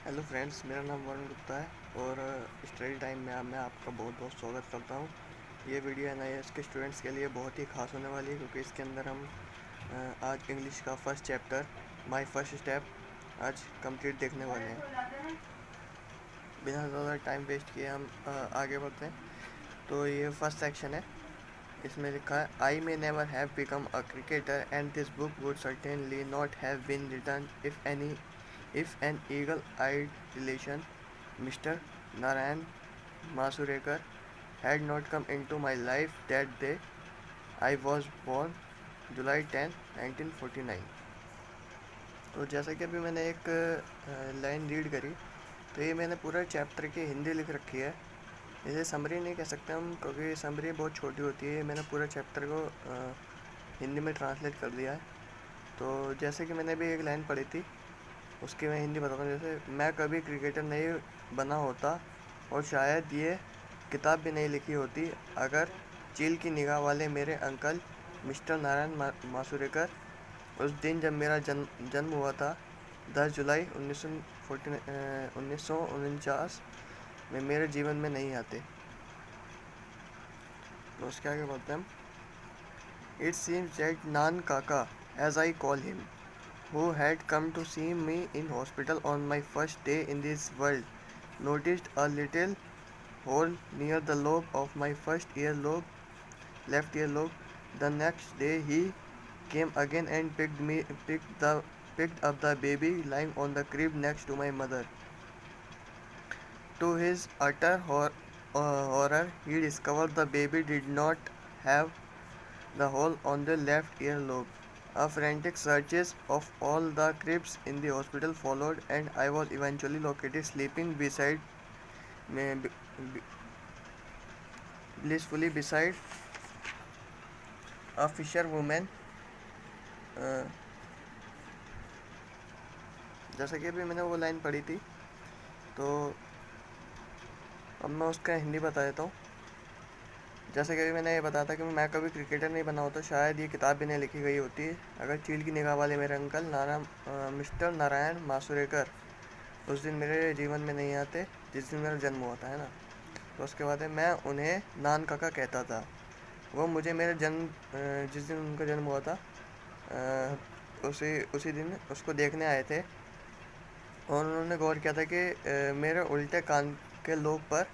Hello friends, मेरा नाम वरुण गुप्ता है और स्टडी टाइम में मैं आपका बहुत बहुत स्वागत करता हूँ। ये वीडियो NIS के स्टूडेंट्स के लिए बहुत ही खास होने वाली है क्योंकि इसके अंदर हम आज इंग्लिश का first chapter my first step आज कंप्लीट देखने वाले हैं। बिना ज़्यादा टाइम वेस्ट किए हम आगे बढ़ते हैं। तो ये फर्स्ट सेक्शन है। इसमें लिखा है, I may never have become a cricketer and this book would certainly not have been written if an eagle-eyed relation, Mr. Narayan Masurekar, had not come into my life that day. I was born July 10, 1949। तो जैसा कि अभी मैंने एक line read करी, तो ये मैंने पूरा चैप्टर की हिंदी लिख रखी है। इसे समरी नहीं कह सकते हम क्योंकि समरी बहुत छोटी होती है। मैंने पूरा चैप्टर को हिंदी में ट्रांसलेट कर दिया है। तो जैसे कि मैंने अभी एक लाइन पढ़ी थी, उसकी मैं हिंदी बताता हूँ। जैसे, मैं कभी क्रिकेटर नहीं बना होता और शायद ये किताब भी नहीं लिखी होती अगर चील की निगाह वाले मेरे अंकल मिस्टर नारायण मासूरेकर उस दिन जब मेरा जन्म हुआ था 10 जुलाई 1949 में मेरे जीवन में नहीं आते। तो उसके आगे बढ़ते हैं हम। It seems that Nan Kaka, as I call him, who had come to see me in hospital on my first day in this world, noticed a little hole near the lobe of my left earlobe. The next day he came again and picked up the baby lying on the crib next to my mother. To his utter horror, he discovered the baby did not have the hole on the left earlobe. A frantic searches of all the cribs in the hospital followed, and I was eventually located sleeping blissfully beside a fisherwoman. जैसा कि अभी मैंने वो line पढ़ी थी, तो अब मैं उसका हिंदी बता देता हूँ। जैसे कि अभी मैंने ये बताया था कि मैं कभी क्रिकेटर नहीं बना होता, शायद ये किताब भी नहीं लिखी गई होती अगर चील की निगाह वाले मेरे अंकल मिस्टर नारायण मासूरेकर उस दिन मेरे जीवन में नहीं आते जिस दिन मेरा जन्म हुआ था, है ना। तो उसके बाद मैं उन्हें नान काका कहता था। वो मुझे मेरे जिस दिन उनका जन्म हुआ था उसी दिन उसको देखने आए थे और उन्होंने गौर किया था कि मेरे उल्टे कान के लोब पर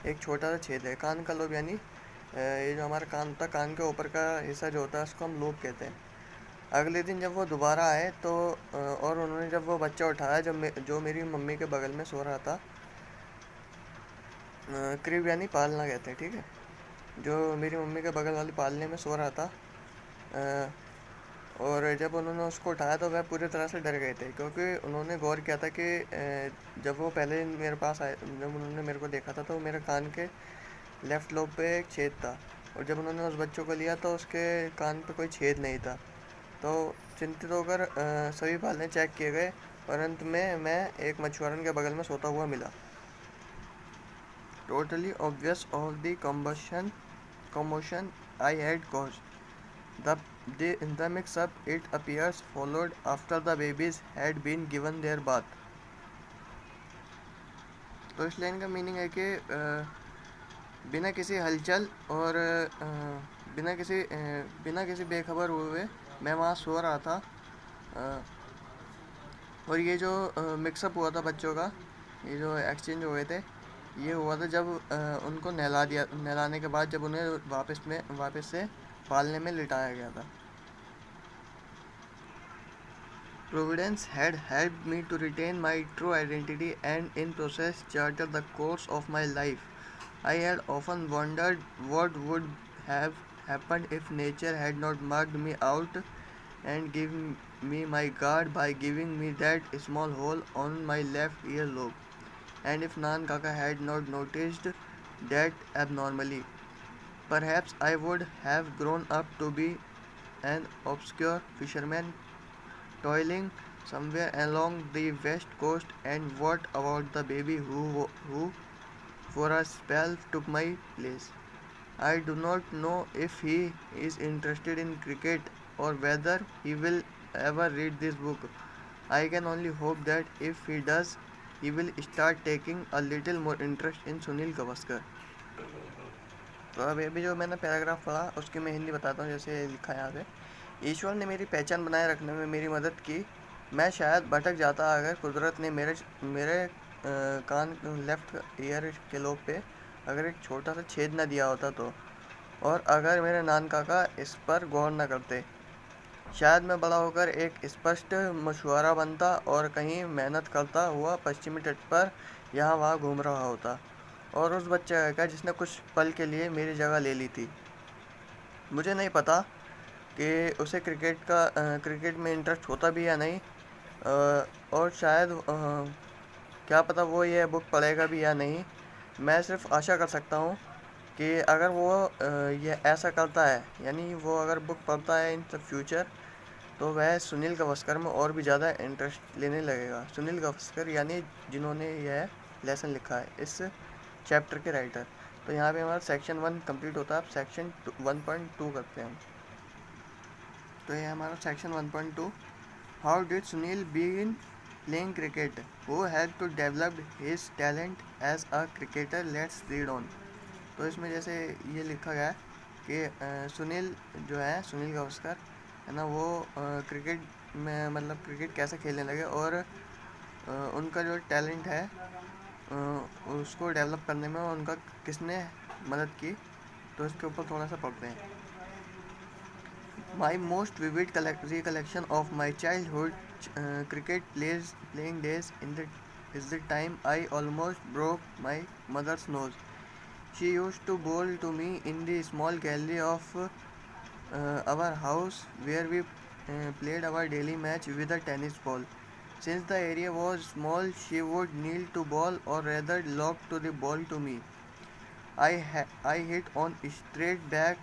एक छोटा सा छेद है। कान का लोब यानी ये जो हमारा कान होता है, कान के ऊपर का हिस्सा जो होता है उसको हम लोब कहते हैं। अगले दिन जब वो दोबारा आए तो और उन्होंने जब वो बच्चा उठाया जो मेरी मम्मी के बगल में सो रहा था, क्रिब यानी पालना कहते हैं, ठीक है, जो मेरी मम्मी के बगल वाली पालने में सो रहा था, और जब उन्होंने उसको उठाया तो वह पूरी तरह से डर गए थे क्योंकि उन्होंने गौर किया था कि जब वो पहले दिन मेरे पास आए, जब उन्होंने मेरे को देखा था तो मेरे कान के लेफ़्ट लोब पे एक छेद था और जब उन्होंने उस बच्चों को लिया तो उसके कान पे कोई छेद नहीं था। तो चिंतित होकर सभी पालने चेक किए गए और अंत में मैं एक मछुआरन के बगल में सोता हुआ मिला। Totally obvious of the commotion I had caused. The, the mix-up, it appears, followed after the babies had been given their bath. तो इस लाइन का मीनिंग है कि बिना किसी हलचल और बिना किसी बेखबर हुए मैं वहाँ सो रहा था, और ये जो मिक्सअप हुआ था बच्चों का, ये जो एक्सचेंज हुए थे, ये हुआ था जब उनको नहलाने के बाद जब उन्हें वापस से पालने में लिटाया गया था। Providence had helped me to retain my true identity and in process charted the course of my life. I had often wondered what would have happened if nature had not marked me out and given me my guard by giving me that small hole on my left earlobe, and if Nan Kaka had not noticed that abnormally. Perhaps I would have grown up to be an obscure fisherman toiling somewhere along the west coast. And what about the baby who for a spell took my place? I do not know if he is interested in cricket or whether he will ever read this book. I can only hope that if he does, he will start taking a little more interest in Sunil Gavaskar. तो अब अभी जो मैंने paragraph पढ़ा उसकी मैं हिंदी बताता हूँ। जैसे लिखा है यहाँ पे, ईश्वर ने मेरी पहचान बनाए रखने में मेरी मदद की। मैं शायद भटक जाता अगर कुदरत ने मेरे मेरे कान लेफ्ट ईयर के लोब पे अगर एक छोटा सा छेद न दिया होता तो, और अगर मेरे नान काका इस पर गौर न करते। शायद मैं बड़ा होकर एक स्पष्ट मशुआरा बनता और कहीं मेहनत करता हुआ पश्चिमी तट पर यहाँ वहाँ घूम रहा होता, और उस बच्चे का जिसने कुछ पल के लिए मेरी जगह ले ली थी। मुझे नहीं पता कि उसे क्रिकेट में इंटरेस्ट होता भी या नहीं, और शायद क्या पता वो ये बुक पढ़ेगा भी या नहीं। मैं सिर्फ आशा कर सकता हूँ कि अगर वो ये ऐसा करता है, यानी वो अगर बुक पढ़ता है इन द फ्यूचर, तो वह सुनील गावस्कर में और भी ज़्यादा इंटरेस्ट लेने लगेगा। सुनील गावस्कर यानी जिन्होंने यह लेसन लिखा है, इस चैप्टर के राइटर। तो यहाँ पे हमारा सेक्शन 1 कंप्लीट होता है। अब सेक्शन 1.2 करते हैं हम। तो ये हमारा section 1.2, how did Sunil begin playing cricket, who help to develop his talent as a cricketer, let's read on. तो इसमें जैसे ये लिखा गया है कि सुनील जो है, सुनील गावस्कर है ना, वो क्रिकेट में मतलब क्रिकेट कैसे खेलने लगे और उनका जो टैलेंट है उसको डेवलप करने में उनका किसने मदद की, तो इसके ऊपर थोड़ा सा पढ़ते हैं। My most vivid recollection of my childhood cricket playing days is the time I almost broke my mother's nose. She used to bowl to me in the small gallery of our house where we played our daily match with a tennis ball. Since the area was small, she would kneel to bowl, or rather lob to the ball to me. I hit on straight back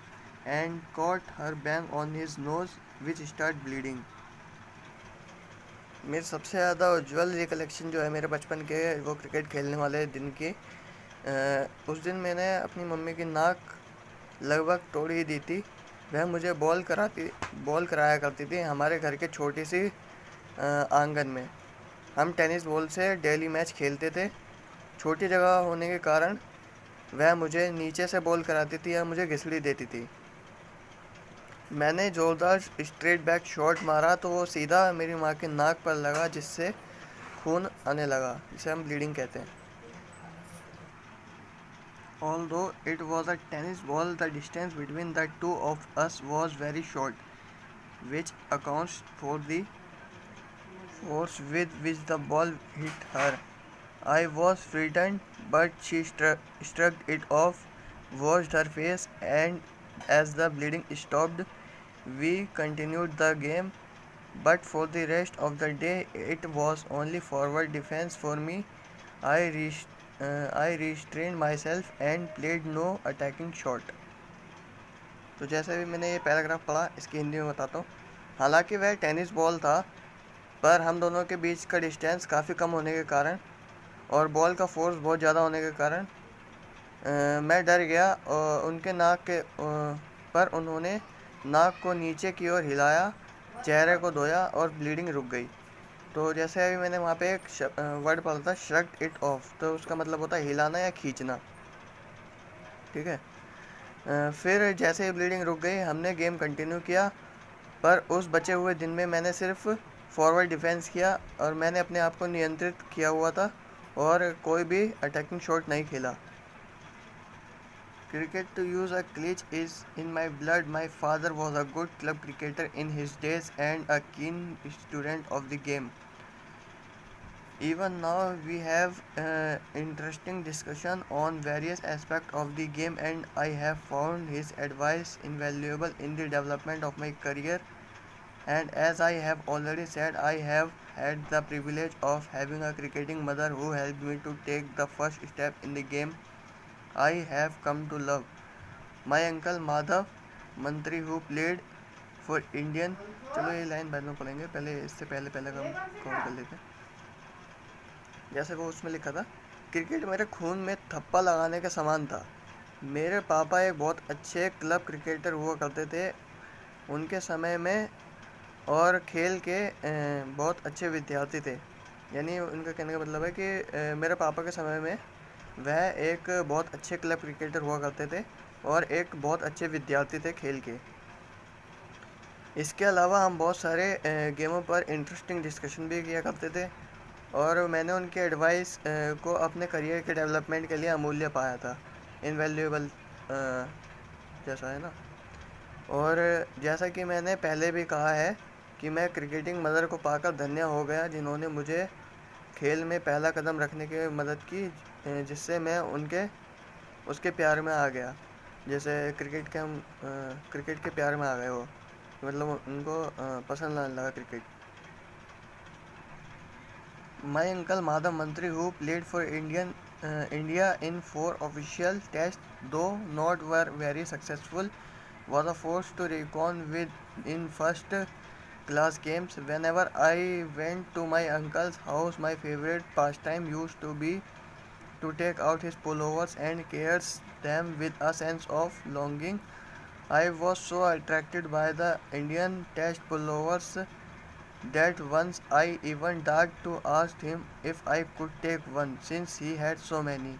and caught her bang on his nose, which started bleeding. मेरे सबसे ज़्यादा उज्ज्वल recollection जो है मेरे बचपन के, वो cricket खेलने वाले दिन की। उस दिन मैंने अपनी मम्मी की नाक लगभग तोड़ ही दी थी। वह मुझे बॉल कराया करती थी हमारे घर के छोटी सी आंगन में। हम टेनिस बॉल से डेली मैच खेलते थे। छोटी जगह होने के कारण वह मुझे नीचे से बॉल कराती थी या मुझे घिसड़ी देती थी। मैंने जोरदार स्ट्रेट बैक शॉट मारा तो वो सीधा मेरी माँ के नाक पर लगा, जिससे खून आने लगा, जिसे हम ब्लीडिंग कहते हैं। Although it was a tennis ball, the distance between the two of us was very short, which accounts for the force with which the ball hit her. I was frightened, but she shrugged it off, washed her face, and as the bleeding stopped, we continued the game. But for the rest of the day, it was only forward defense for me. I restrained myself and played no attacking shot. तो जैसे भी मैंने ये paragraph पढ़ा, इसकी हिंदी में बताता हूँ। हालांकि वह टेनिस बॉल था, पर हम दोनों के बीच का डिस्टेंस काफ़ी कम होने के कारण और बॉल का फोर्स बहुत ज़्यादा होने के कारण मैं डर गया, और उनके नाक के पर उन्होंने नाक को नीचे की ओर हिलाया, चेहरे को धोया और ब्लीडिंग रुक गई। तो जैसे अभी मैंने वहाँ पे एक वर्ड पढ़ा था, श्रग्ड इट ऑफ, तो उसका मतलब होता है हिलाना या खींचना। ठीक है। फिर जैसे ही ब्लीडिंग रुक गई, हमने गेम कंटिन्यू किया, पर उस बचे हुए दिन में मैंने सिर्फ फॉरवर्ड डिफेंस किया और मैंने अपने आप को नियंत्रित किया हुआ था और कोई भी अटैकिंग शॉट नहीं खेला। Cricket, to use a cliche, is in my blood. My father was a good club cricketer in his days and a keen student of the game. Even now we have interesting discussion on various aspects of the game, and I have found his advice invaluable in the development of my career. And as I have already said, I have had the privilege of having a cricketing mother who helped me to take the first step in the game I have come to love. My uncle Madhav Mantri, who played for Indian. चलो ये line बाद में पढ़ेंगे, पहले इससे पहले हम cover कर लेते हैं। जैसे वो उसमें लिखा था, क्रिकेट मेरे खून में थप्पा लगाने के समान था। मेरे पापा एक बहुत अच्छे क्लब क्रिकेटर हुआ करते थे उनके समय में, और खेल के बहुत अच्छे विद्यार्थी थे। यानी उनका कहने का मतलब है कि मेरे पापा के समय में वह एक बहुत अच्छे क्लब क्रिकेटर हुआ करते थे और एक बहुत अच्छे विद्यार्थी थे खेल के। इसके अलावा हम बहुत सारे गेमों पर इंटरेस्टिंग डिस्कशन भी किया करते थे और मैंने उनके एडवाइस को अपने करियर के डेवलपमेंट के लिए अमूल्य पाया था, इनवैल्यूएबल जैसा है ना। और जैसा कि मैंने पहले भी कहा है कि मैं क्रिकेटिंग मदर को पाकर धन्य हो गया जिन्होंने मुझे खेल में पहला कदम रखने की मदद की, जिससे मैं उनके उसके प्यार में आ गया। जैसे क्रिकेट के प्यार में आ गए वो, मतलब उनको पसंद आने लगा cricket. My uncle Madhav Mantri, who played for India in 4 official tests, though not were very successful, was a force to reckon with in first-class games. Whenever I went to my uncle's house, my favorite pastime used to be to take out his pullovers and caress them with a sense of longing. I was so attracted by the Indian Test pullovers that once I even dared to ask him if I could take one, since he had so many.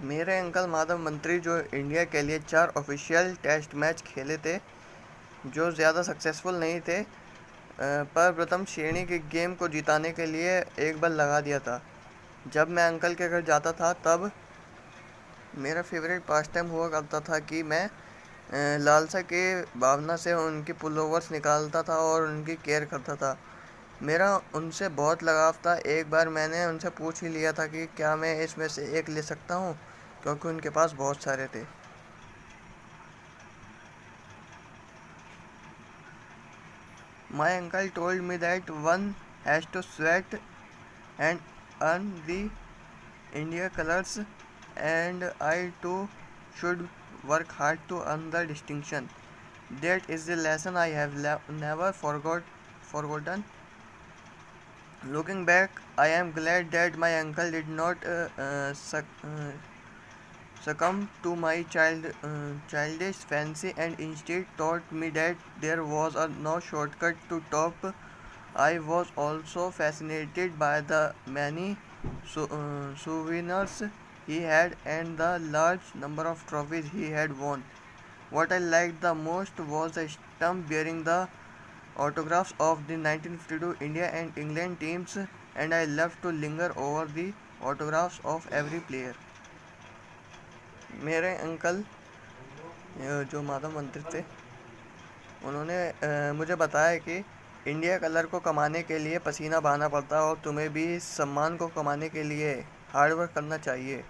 मेरे uncle Madhav मंत्री जो India के लिए 4 official test match खेले थे, जो ज़्यादा successful नहीं थे, पर प्रथम श्रेणी के गेम को जिताने के लिए एक बल लगा दिया था। जब मैं अंकल के घर जाता था तब मेरा फेवरेट पास टाइम हुआ करता था कि मैं लालसा के भावना से उनके पुलोवर्स निकालता था और उनकी केयर करता था। मेरा उनसे बहुत लगाव था। एक बार मैंने उनसे पूछ ही लिया था कि क्या मैं इसमें से एक ले सकता हूँ, क्योंकि उनके पास बहुत सारे थे। My uncle told me that one has to sweat and earn the India colors, and I too should work hard to earn the distinction. That is the lesson I have never forgotten. Looking back, I am glad that my uncle did not succumb to my childish fancy and instead taught me that there was no shortcut to top. I was also fascinated by the many souvenirs he had and the large number of trophies he had won. What I liked the most was the stump bearing the autographs of the 1952 India and England teams, and I loved to linger over the autographs of every player. मेरे uncle जो माधव मंत्री थे, उन्होंने मुझे बताया कि India colour को कमाने के लिए पसीना बहाना पड़ता है और तुम्हें भी इस सम्मान को कमाने के लिए हार्ड वर्क करना चाहिए।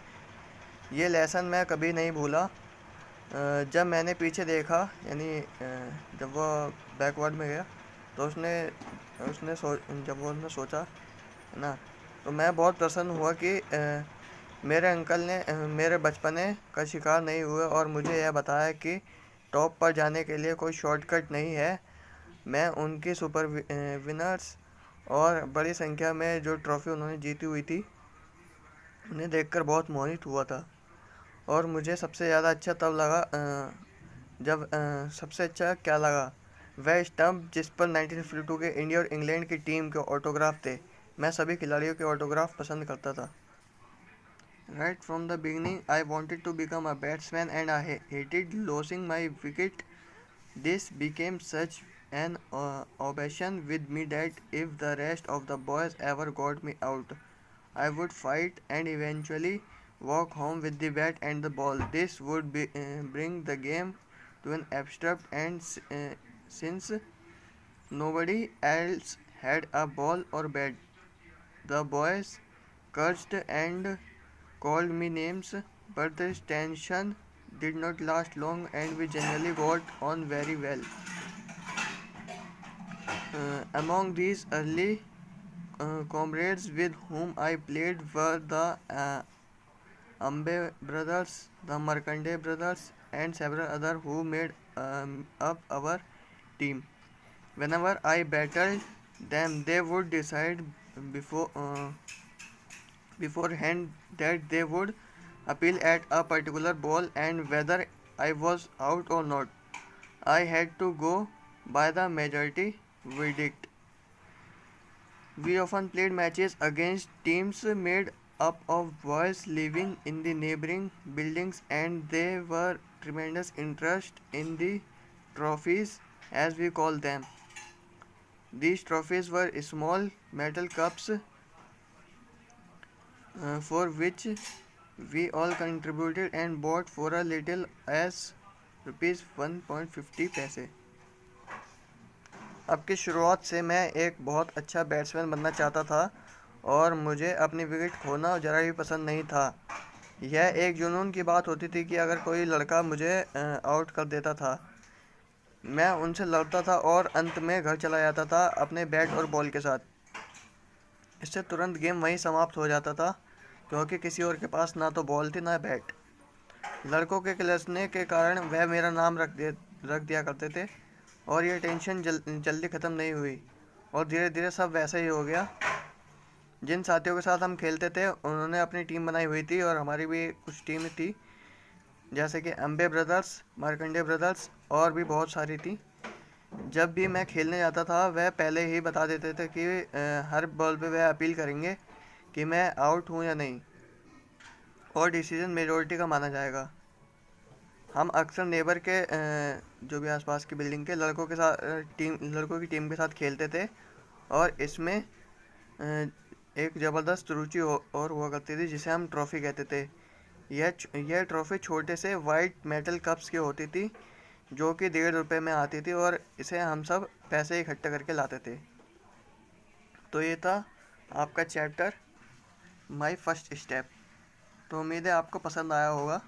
ये लेसन मैं कभी नहीं भूला। जब मैंने पीछे देखा, यानी जब वो बैकवर्ड में गया, तो जब वो उसने सोचा है ना, तो मैं बहुत प्रसन्न हुआ कि मेरे अंकल ने मेरे बचपने का शिकार नहीं हुए और मुझे यह बताया कि टॉप पर जाने के लिए कोई शॉर्टकट नहीं है। मैं उनकी सुपर विनर्स और बड़ी संख्या में जो ट्रॉफ़ी उन्होंने जीती हुई थी, उन्हें देखकर बहुत मोहित हुआ था। और मुझे सबसे ज़्यादा अच्छा तब लगा जब सबसे अच्छा क्या लगा, वह स्टंप जिस पर 1952 के इंडिया और इंग्लैंड की टीम के ऑटोग्राफ थे। मैं सभी खिलाड़ियों के ऑटोग्राफ पसंद करता था। Right from the beginning, I wanted to become a batsman and I hated losing my wicket. This became such an obsession with me that if the rest of the boys ever got me out, I would fight and eventually walk home with the bat and the ball. This would bring the game to an abstract end, since nobody else had a ball or bat. The boys cursed and called me names, but the tension did not last long and we generally got on very well. Among these early comrades with whom I played were the Ambe brothers, the Markande brothers, and several others who made up our team. Whenever I battled them, they would decide before beforehand that they would appeal at a particular ball, and whether I was out or not, I had to go by the majority verdict. We often played matches against teams made up of boys living in the neighboring buildings, and there were tremendous interest in the trophies, as we call them. These trophies were small metal cups for which we all contributed and bought for a little as rupees 1.50 पैसे। अब की शुरुआत से मैं एक बहुत अच्छा batsman बनना चाहता था और मुझे अपनी विकेट खोना ज़रा भी पसंद नहीं था। यह एक जुनून की बात होती थी कि अगर कोई लड़का मुझे आउट कर देता था, मैं उनसे लड़ता था और अंत में घर चला जाता था अपने बैट और बॉल के साथ। इससे तुरंत गेम वहीं समाप्त हो जाता था, क्योंकि किसी और के पास ना तो बॉल थी ना बैट। लड़कों के किलसने के कारण वह मेरा नाम रख दिया करते थे और ये टेंशन जल्दी ख़त्म नहीं हुई और धीरे धीरे सब वैसा ही हो गया। जिन साथियों के साथ हम खेलते थे उन्होंने अपनी टीम बनाई हुई थी और हमारी भी कुछ टीम थी, जैसे कि अम्बे ब्रदर्स, मार्कंडे ब्रदर्स और भी बहुत सारी थी। जब भी मैं खेलने जाता था वह पहले ही बता देते थे कि हर बॉल पे वह अपील करेंगे कि मैं आउट हूँ या नहीं, और डिसीजन मेजॉरिटी का माना जाएगा। हम अक्सर नेबर के जो भी आसपास की बिल्डिंग के लड़कों की टीम के साथ खेलते थे और इसमें एक ज़बरदस्त रुचि और हुआ करती थी जिसे हम ट्रॉफ़ी कहते थे। यह ट्रॉफ़ी छोटे से वाइट मेटल कप्स की होती थी जो कि ₹1.5 में आती थी और इसे हम सब पैसे इकट्ठा करके लाते थे। तो ये था आपका चैप्टर माय फर्स्ट स्टेप। तो उम्मीद है आपको पसंद आया होगा,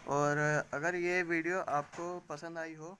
और अगर ये वीडियो आपको पसंद आई हो